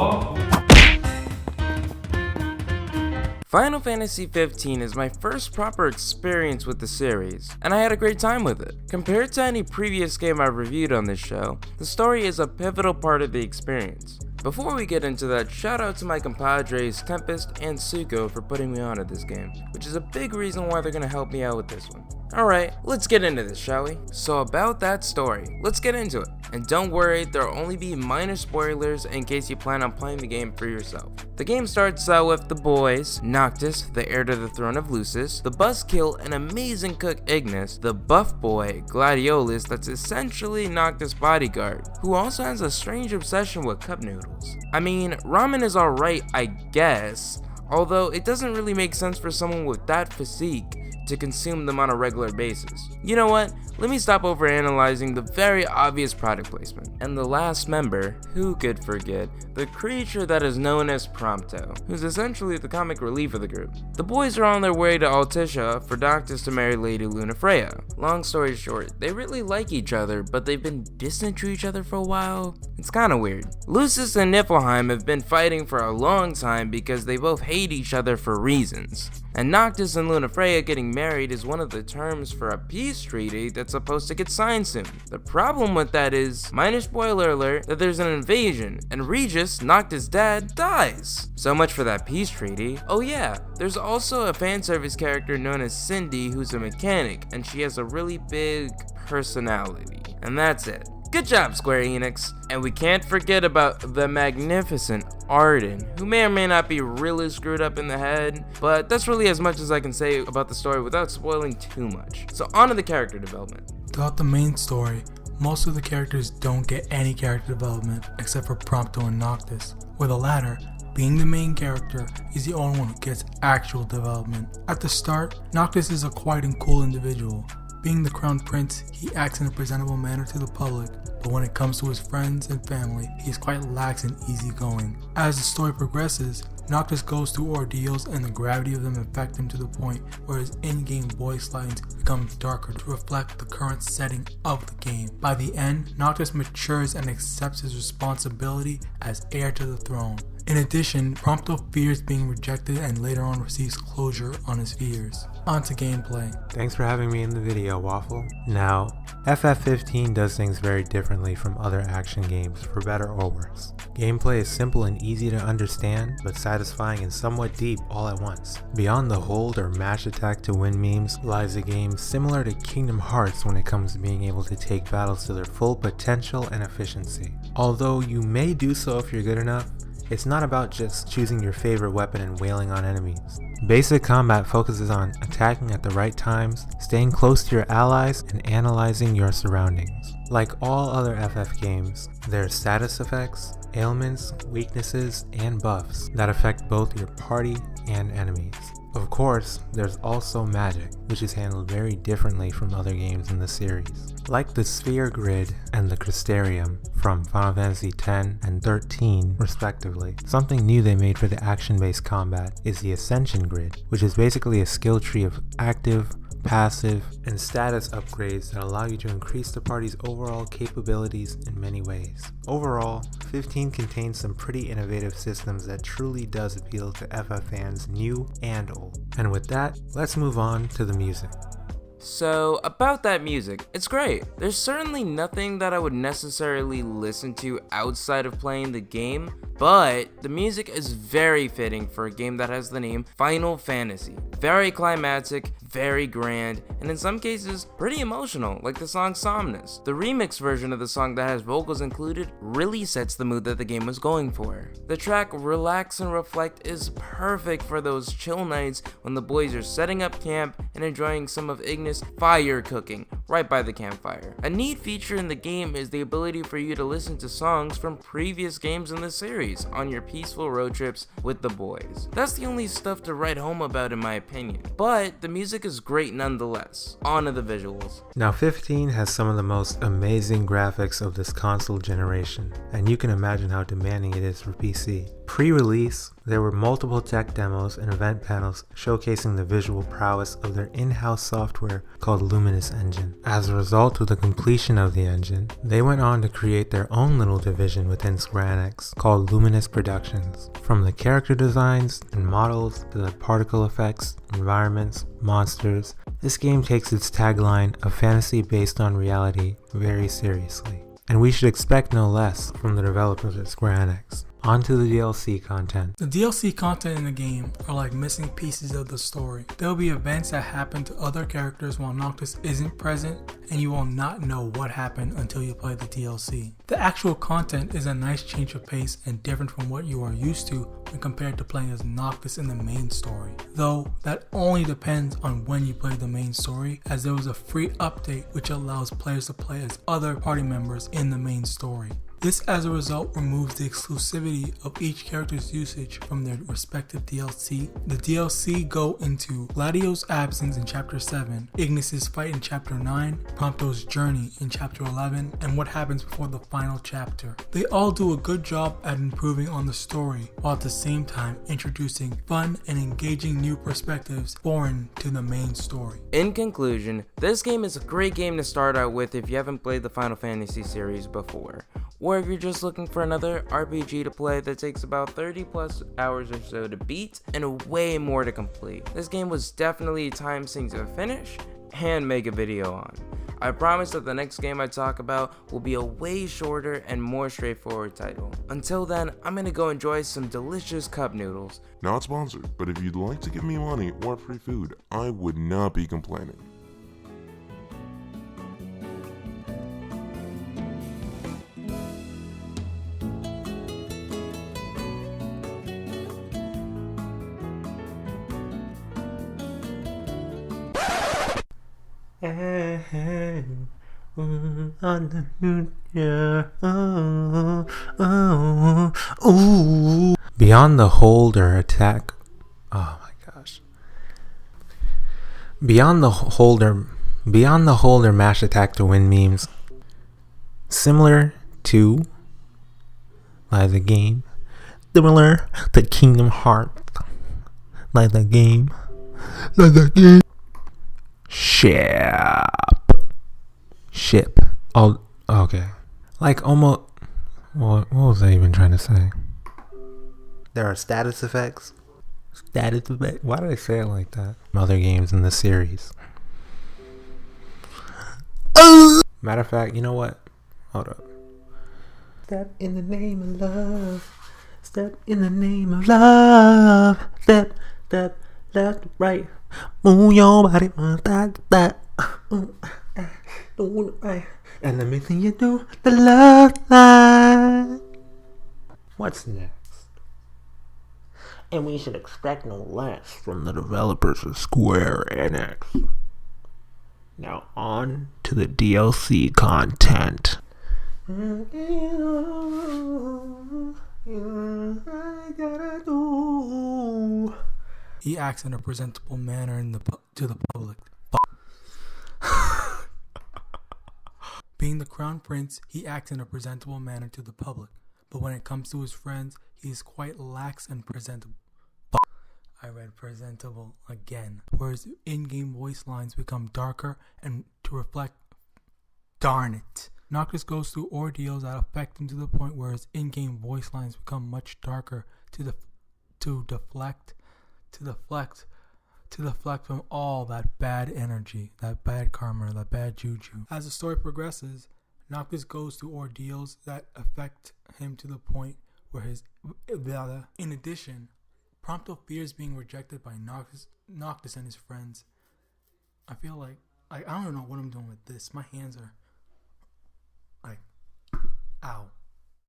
뭐? Final Fantasy XV is my first proper experience with the series, and I had a great time with it. Compared to any previous game I've reviewed on this show, the story is a pivotal part of the experience. Before we get into that, shout out to my compadres Tempest and Tsuku for putting me onto this game, which is a big reason why they're gonna help me out with this one. Alright, let's get into this, shall we? So about that story, let's get into it. And don't worry, there'll only be minor spoilers in case you plan on playing the game for yourself. The game starts out with the boys, Noctis, the heir to the throne of Lucis, the buzzkill and amazing cook Ignis, the buff boy, Gladiolus that's essentially Noctis' bodyguard, who also has a strange obsession with cup noodles. I mean, ramen is alright, I guess, although it doesn't really make sense for someone with that physique to consume them on a regular basis. You know what? Let me stop overanalyzing the very obvious product placement. And the last member, who could forget, the creature that is known as Prompto, who's essentially the comic relief of the group. The boys are on their way to Altissia for Noctis to marry Lady Lunafreya. Long story short, they really like each other, but they've been distant to each other for a while. It's kinda weird. Lucis and Niflheim have been fighting for a long time because they both hate each other for reasons. And Noctis and Lunafreya getting married is one of the terms for a peace treaty that's supposed to get signed soon. The problem with that is, minor spoiler alert, that there's an invasion, and Regis, Noctis' dad, dies. So much for that peace treaty. Oh yeah, there's also a fan service character known as Cindy who's a mechanic, and she has a really big personality. And that's it. Good job, Square Enix. And we can't forget about the magnificent Arden, who may or may not be really screwed up in the head, but that's really as much as I can say about the story without spoiling too much. So on to the character development. Throughout the main story, most of the characters don't get any character development except for Prompto and Noctis, where the latter, being the main character, is the only one who gets actual development. At the start, Noctis is a quiet and cool individual. Being the crown prince, he acts in a presentable manner to the public, but when it comes to his friends and family, he is quite lax and easygoing. As the story progresses, Noctis goes through ordeals and the gravity of them affect him to the point where his in-game voice lines become darker to reflect the current setting of the game. By the end, Noctis matures and accepts his responsibility as heir to the throne. In addition, Prompto fears being rejected and later on receives closure on his fears. On to gameplay. Thanks for having me in the video, Waffle. Now, FF15 does things very differently from other action games, for better or worse. Gameplay is simple and easy to understand, but satisfying and somewhat deep all at once. Beyond the hold or mash attack to win memes lies a game similar to Kingdom Hearts when it comes to being able to take battles to their full potential and efficiency. Although you may do so if you're good enough, it's not about just choosing your favorite weapon and wailing on enemies. Basic combat focuses on attacking at the right times, staying close to your allies, and analyzing your surroundings. Like all other FF games, there are status effects, ailments, weaknesses, and buffs that affect both your party and enemies. Of course, there's also magic, which is handled very differently from other games in the series. Like the Sphere Grid and the Crystarium from Final Fantasy X and XIII respectively, something new they made for the action-based combat is the Ascension Grid, which is basically a skill tree of active, passive, and status upgrades that allow you to increase the party's overall capabilities in many ways. Overall, 15 contains some pretty innovative systems that truly does appeal to FF fans new and old. And with that, let's move on to the music. So, about that music, it's great. There's certainly nothing that I would necessarily listen to outside of playing the game, but the music is very fitting for a game that has the name Final Fantasy. Very climactic, very grand, and in some cases, pretty emotional, like the song Somnus. The remix version of the song that has vocals included really sets the mood that the game was going for. The track Relax and Reflect is perfect for those chill nights when the boys are setting up camp and enjoying some of Ignis' fire cooking right by the campfire. A neat feature in the game is the ability for you to listen to songs from previous games in the series on your peaceful road trips with the boys. That's the only stuff to write home about in my opinion, but the music is great nonetheless. On to the visuals. Now 15 has some of the most amazing graphics of this console generation, and you can imagine how demanding it is for PC. Pre-release, there were multiple tech demos and event panels showcasing the visual prowess of their in-house software called Luminous Engine. As a result of the completion of the engine, they went on to create their own little division within Square Enix called Luminous Productions. From the character designs and models to the particle effects, environments, monsters, this game takes its tagline of fantasy based on reality very seriously. And we should expect no less from the developers at Square Enix. On to the DLC content. The DLC content in the game are like missing pieces of the story. There will be events that happen to other characters while Noctis isn't present, and you will not know what happened until you play the DLC. The actual content is a nice change of pace and different from what you are used to when compared to playing as Noctis in the main story. Though that only depends on when you play the main story, as there was a free update which allows players to play as other party members in the main story. This as a result removes the exclusivity of each character's usage from their respective DLC. The DLC go into Gladio's absence in Chapter 7, Ignis's fight in Chapter 9, Prompto's journey in Chapter 11, and what happens before the final chapter. They all do a good job at improving on the story, while at the same time introducing fun and engaging new perspectives foreign to the main story. In conclusion, this game is a great game to start out with if you haven't played the Final Fantasy series before, or if you're just looking for another RPG to play that takes about 30 plus hours or so to beat and way more to complete. This game was definitely a time sink to finish and make a video on. I promise that the next game I talk about will be a way shorter and more straightforward title. Until then, I'm gonna go enjoy some delicious cup noodles. Not sponsored, but if you'd like to give me money or free food, I would not be complaining. On the future, ooh. Beyond the holder attack. Oh my gosh. Beyond the holder mash attack to win memes. Similar to like the game. Similar to Kingdom Hearts. Like the game. Ship. Oh, okay. Like almost. What was I even trying to say? There are status effects. Why did I say it like that? Other games in the series. Matter of fact, you know what? Hold up. Step in the name of love. Step in the name of love. Step, left, right. Move your body, that. And let me see you do the love line. What's next? And we should expect no less from the developers of Square Enix. Now on to the DLC content. He acts in a presentable manner to the public. Being the crown prince, he acts in a presentable manner to the public, but when it comes to his friends, he is quite lax and presentable. I read presentable again. Whereas in-game voice lines become darker and to reflect. Darn it. Noctis goes through ordeals that affect him to the point where his in-game voice lines become much darker to deflect from all that bad energy, that bad karma, that bad juju. As the story progresses, Noctis goes through ordeals that affect him to the point where in addition, Prompto fears being rejected by Noctis and his friends. I feel like I don't know what I'm doing with this. My hands are like, ow.